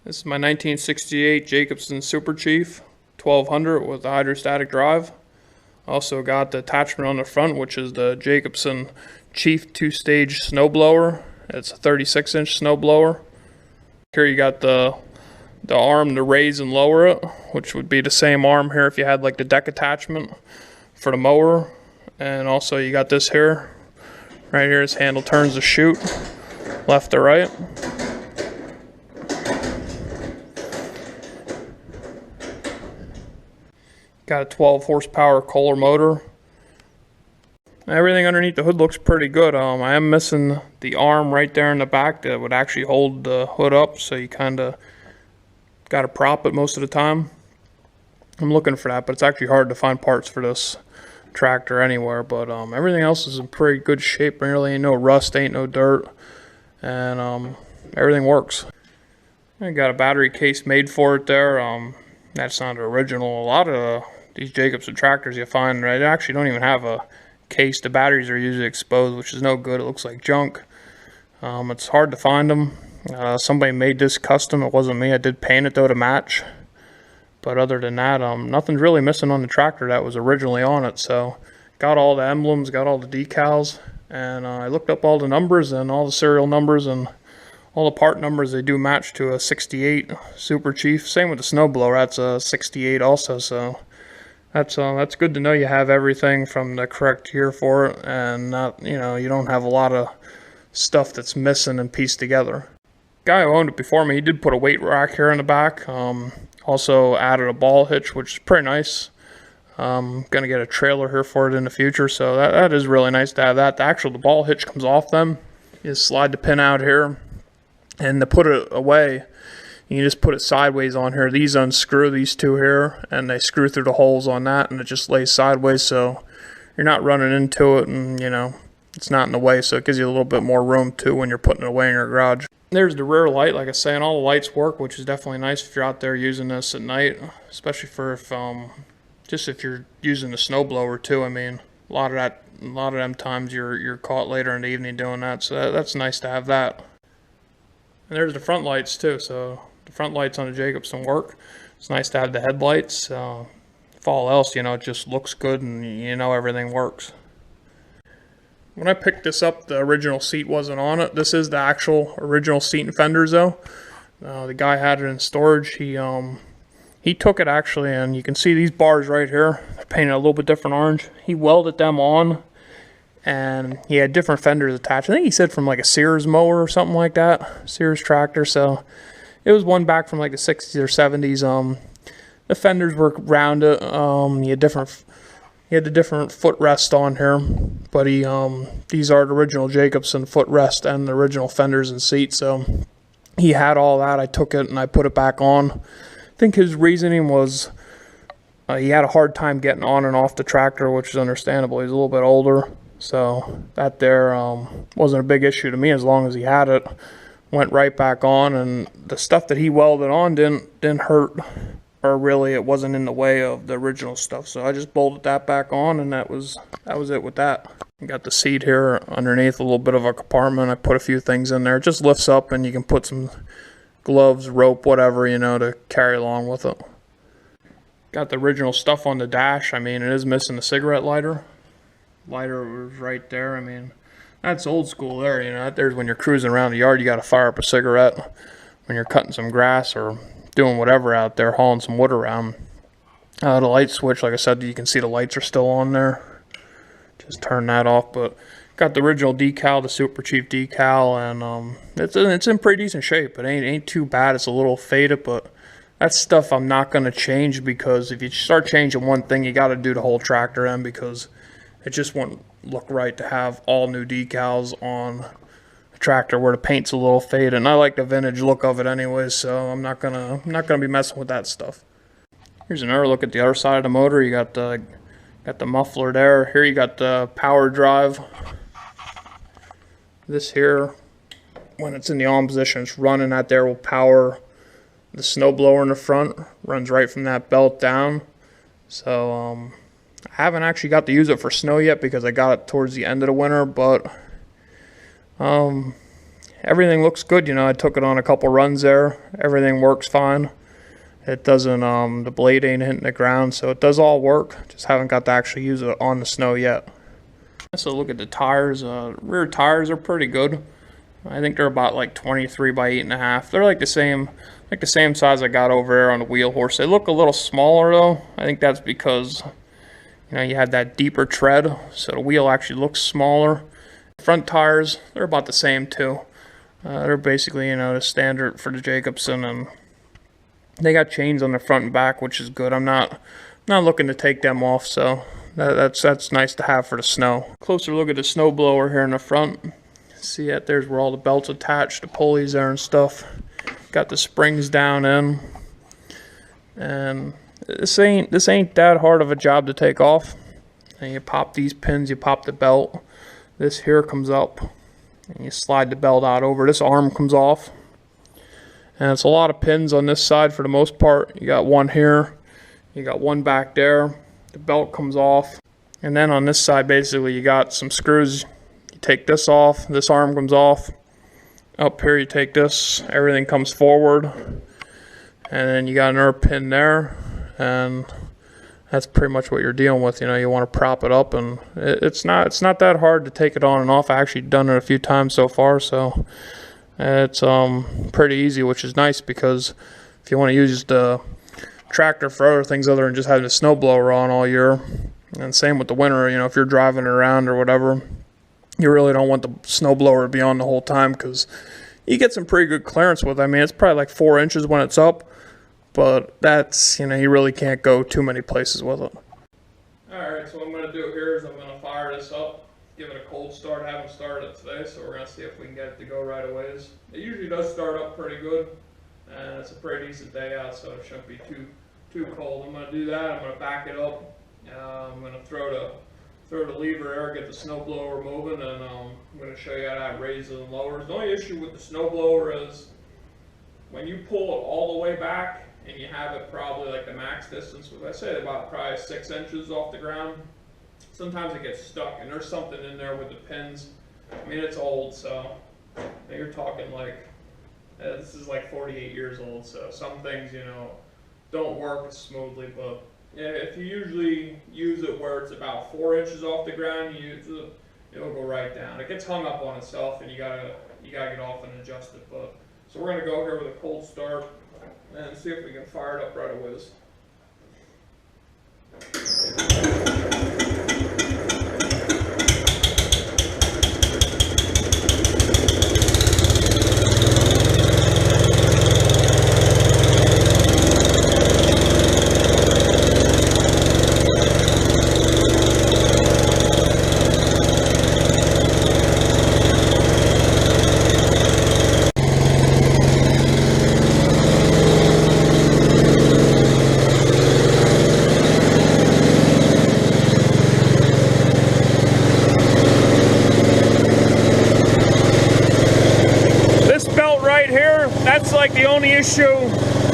This is my 1968 Jacobsen Super Chief 1200 with a hydrostatic drive. Also got the attachment on the front, which is the Jacobsen Chief 2-stage Snow Blower. It's a 36-inch snow blower. Here you got the arm to raise and lower it, which would be the same arm here if you had like the deck attachment for the mower. And also you got this here. Right here, this handle turns the chute left to right. Got a 12 horsepower Kohler motor. Everything underneath the hood looks pretty good. I am missing the arm right there in the back that would actually hold the hood up, so you kind of got to prop it most of the time. I'm looking for that, but it's actually hard to find parts for this tractor anywhere. But everything else is in pretty good shape. Really ain't no rust, ain't no dirt, and everything works. I got a battery case made for it there. That's not original. A lot of these Jacobsen tractors you find, right, they actually don't even have a case. The batteries are usually exposed, which is no good. It looks like junk. It's hard to find them. Somebody made this custom. It wasn't me. I did paint it though to match. But other than that, nothing's really missing on the tractor that was originally on it. So got all the emblems, got all the decals, and I looked up all the numbers and all the serial numbers and all the part numbers. They do match to a 68 Super Chief. Same with the Snowblower. That's a 68 also. So that's good to know you have everything from the correct year for it, and not, you don't have a lot of stuff that's missing and pieced together. Guy who owned it before me, he did put a weight rack here in the back. Also added a ball hitch, which is pretty nice. Gonna get a trailer here for it in the future, so that is really nice to have that. The ball hitch comes off them. You just slide the pin out here, and to put it away, you just put it sideways on here. These unscrew, these two here, and they screw through the holes on that, and it just lays sideways, so you're not running into it, and it's not in the way, so it gives you a little bit more room too when you're putting it away in your garage. There's the rear light. Like I say, and all the lights work, which is definitely nice if you're out there using this at night, especially for if you're using the snowblower too. I mean, a lot of them times you're caught later in the evening doing that, so that's nice to have that. And there's the front lights too, so the front lights on the Jacobsen work. It's nice to have the headlights. If all else, it just looks good and everything works. When I picked this up, the original seat wasn't on it. This is the actual original seat and fenders though. The guy had it in storage. He took it actually, and you can see these bars right here. They're painted a little bit different orange. He welded them on, and he had different fenders attached. I think he said from like a Sears mower or something like that. Sears tractor. So it was one back from like the 60s or 70s. The fenders were rounded. He had the different footrest on here, but these are the original Jacobsen footrest and the original fenders and seats. So he had all that. I took it and I put it back on. I think his reasoning was he had a hard time getting on and off the tractor, which is understandable. He's a little bit older, so that there wasn't a big issue to me as long as he had it. Went right back on, and the stuff that he welded on didn't hurt. Or really, it wasn't in the way of the original stuff, so I just bolted that back on, and that was it with that. You got the seat here underneath, a little bit of a compartment. I put a few things in there. It just lifts up, and you can put some gloves, rope, whatever, to carry along with it. Got the original stuff on the dash. I mean, it is missing the cigarette lighter. Lighter was right there. I mean, that's old school there. There's when you're cruising around the yard, you got to fire up a cigarette when you're cutting some grass or doing whatever out there, hauling some wood around. The light switch, like I said, you can see the lights are still on there. Just turn that off. But got the original decal, the Super Chief decal, and it's in pretty decent shape. It ain't too bad. It's a little faded, but that's stuff I'm not going to change, because if you start changing one thing, you got to do the whole tractor in, because it just won't look right to have all new decals on tractor where the paint's a little faded, and I like the vintage look of it anyways, so I'm not gonna be messing with that stuff. Here's another look at the other side of the motor. You got the muffler there. Here you got the power drive. This here, when it's in the on position, it's running. That there will power the snow blower in the front. Runs right from that belt down. So I haven't actually got to use it for snow yet, because I got it towards the end of the winter, but everything looks good. You know, I took it on a couple runs there. Everything works fine. It doesn't, the blade ain't hitting the ground, so it does all work. Just haven't got to actually use it on the snow yet. So look at the tires. Rear tires are pretty good. I think they're about like 23 by 8.5. They're like the same size I got over there on the wheel horse. They look a little smaller though. I think that's because, you know, you had that deeper tread, so the wheel actually looks smaller. Front tires, they're about the same too. They're basically, you know, the standard for the Jacobsen, and they got chains on the front and back, which is good. I'm not looking to take them off, so that's nice to have for the snow. Closer look at the snow blower here in the front. See that there's where all the belts attached, the pulleys there and stuff. Got the springs down in, and this ain't that hard of a job to take off. And you pop these pins, you pop the belt. This here comes up, and you slide the belt out over. This arm comes off. And it's a lot of pins on this side for the most part. You got one here, you got one back there. The belt comes off. And then on this side, basically, you got some screws. You take this off, this arm comes off. Up here, you take this, everything comes forward. And then you got another pin there. And that's pretty much what you're dealing with. You know, you want to prop it up, and it's not that hard to take it on and off. I actually done it a few times so far, so it's pretty easy, which is nice, because if you want to use the tractor for other things other than just having a snowblower on all year, and same with the winter, you know, if you're driving around or whatever, you really don't want the snowblower to be on the whole time, because you get some pretty good clearance with it. I mean, it's probably like 4 inches when it's up, but that's, you know, you really can't go too many places with it. Alright, so what I'm going to do here is I'm going to fire this up, give it a cold start. I haven't started it today, so we're going to see if we can get it to go right away. It usually does start up pretty good, and it's a pretty decent day out, so it shouldn't be too cold. I'm going to do that. I'm going to back it up. I'm going to throw the lever there, get the snowblower moving, and I'm going to show you how that raises and lowers. The only issue with the snowblower is when you pull it all the way back and you have it probably like the max distance, I say about probably 6 inches off the ground, sometimes it gets stuck, and there's something in there with the pins. I mean, it's old, so you're talking like, this is like 48 years old, so some things, you know, don't work as smoothly, but yeah, if you usually use it where it's about 4 inches off the ground, you use it, it'll go right down. It gets hung up on itself, and you gotta get off and adjust it. But so we're gonna go here with a cold start and see if we can fire it up right away. That's like the only issue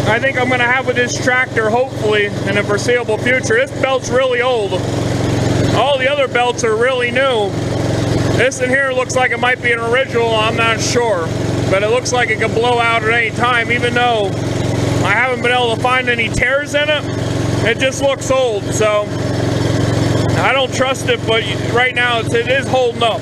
I think I'm going to have with this tractor, hopefully, in the foreseeable future. This belt's really old. All the other belts are really new. This in here looks like it might be an original, I'm not sure. But it looks like it could blow out at any time, even though I haven't been able to find any tears in it. It just looks old, so I don't trust it, but right now it is holding up.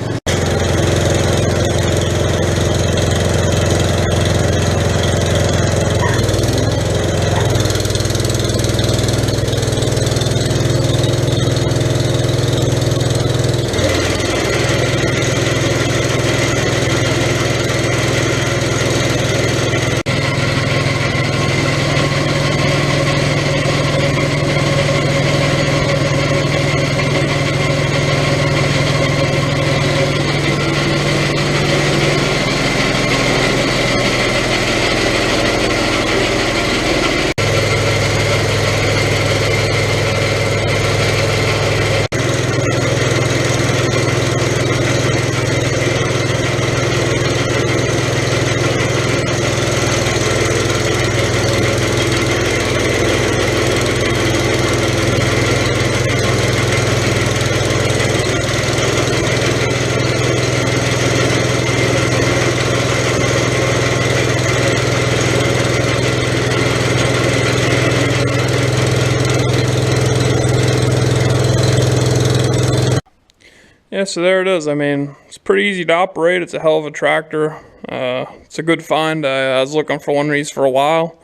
Yeah, so there it is. I mean, it's pretty easy to operate. It's a hell of a tractor. It's a good find. I was looking for one of these for a while,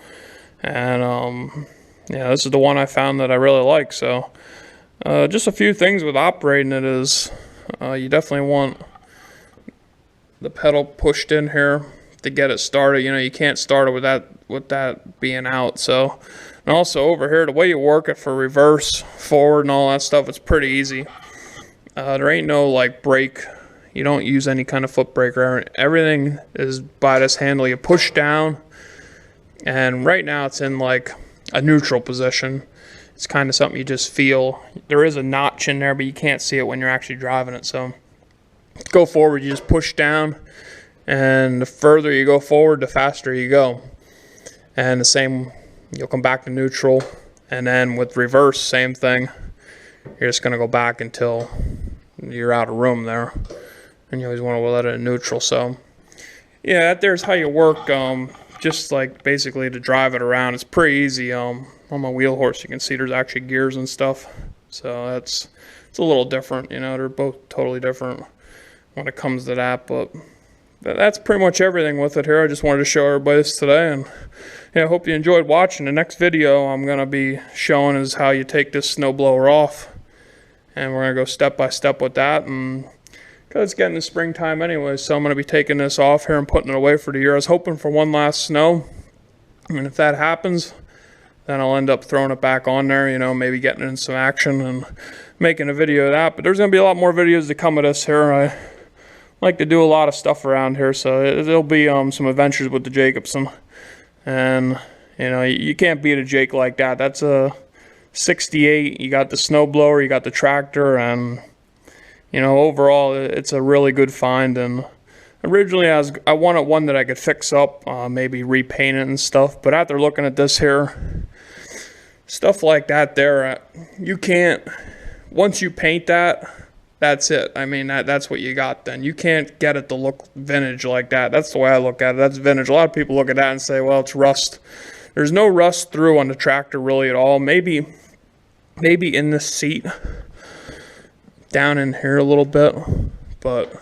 and yeah, this is the one I found that I really like. So just a few things with operating it is you definitely want the pedal pushed in here to get it started. You know, you can't start it with that being out. So, and also over here, the way you work it for reverse, forward, and all that stuff, it's pretty easy. There ain't no like brake. You don't use any kind of foot brake. Everything is by this handle. You push down, and right now it's in like a neutral position. It's kind of something you just feel. There is a notch in there, but you can't see it when you're actually driving it. So go forward, you just push down, and the further you go forward, the faster you go. And the same, you'll come back to neutral, and then with reverse, same thing. You're just going to go back until you're out of room there, and you always want to let it in neutral. So yeah, that there's how you work, just like basically to drive it around. It's pretty easy. On my wheel horse, you can see there's actually gears and stuff, so it's a little different. You know, they're both totally different when it comes to that, but that's pretty much everything with it here. I just wanted to show everybody this today, and yeah, I hope you enjoyed watching. The next video I'm going to be showing is how you take this snowblower off, and we're going to go step by step with that. And because it's getting to springtime anyway, so I'm going to be taking this off here and putting it away for the year. I was hoping for one last snow, and if that happens, then I'll end up throwing it back on there, you know, maybe getting in some action and making a video of that. But there's going to be a lot more videos to come of this here. I like to do a lot of stuff around here, so there'll be some adventures with the Jacobsen. And you know, you can't beat a Jake like that. That's a 68. You got the snowblower, you got the tractor, and you know, overall it's a really good find. And originally I wanted one that I could fix up, maybe repaint it and stuff, but after looking at this here, stuff like that there, you can't, once you paint that, that's it. I mean, that's what you got then. You can't get it to look vintage like that. That's the way I look at it. That's vintage. A lot of people look at that and say, well, it's rust. There's no rust through on the tractor really at all. Maybe in the seat down in here a little bit, but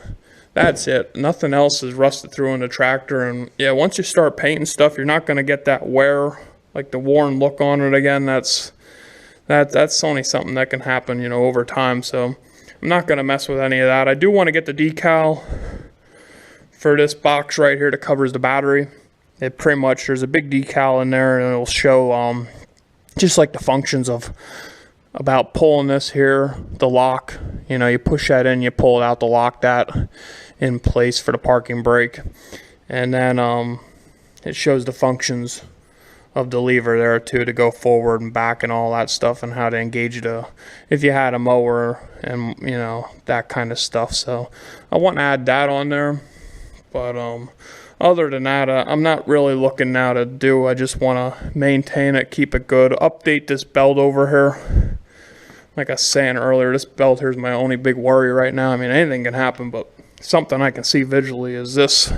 that's it. Nothing else is rusted through on the tractor. And yeah, once you start painting stuff, you're not going to get that wear, like the worn look on it again. That's only something that can happen, you know, over time. So I'm not going to mess with any of that. I do want to get the decal for this box right here that covers the battery. It pretty much, there's a big decal in there, and it'll show just like the functions of about pulling this here, the lock. You know, you push that in, you pull it out to lock that in place for the parking brake. And then it shows the functions of the lever there too, to go forward and back and all that stuff, and how to engage it if you had a mower and you know, that kind of stuff. So I want to add that on there, but other than that, I'm not really looking now to do. I just want to maintain it, keep it good, update this belt over here. Like I was saying earlier, this belt here is my only big worry right now. I mean, anything can happen, but something I can see visually is this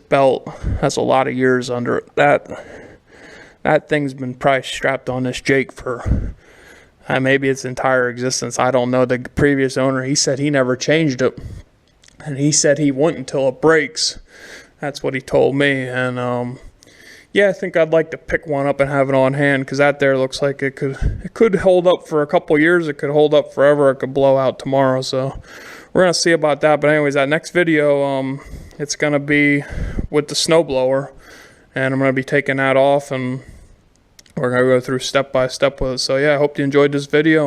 belt has a lot of years under it. That thing's been probably strapped on this Jake for maybe its entire existence. I don't know. The previous owner, he said he never changed it, and he said he wouldn't until it breaks. That's what he told me. And yeah, I think I'd like to pick one up and have it on hand, because that there looks like it could hold up for a couple years. It could hold up forever. It could blow out tomorrow. So we're gonna see about that. But anyways, that next video, it's gonna be with the snowblower, and I'm gonna be taking that off, and we're gonna go through step by step with it. So yeah, I hope you enjoyed this video.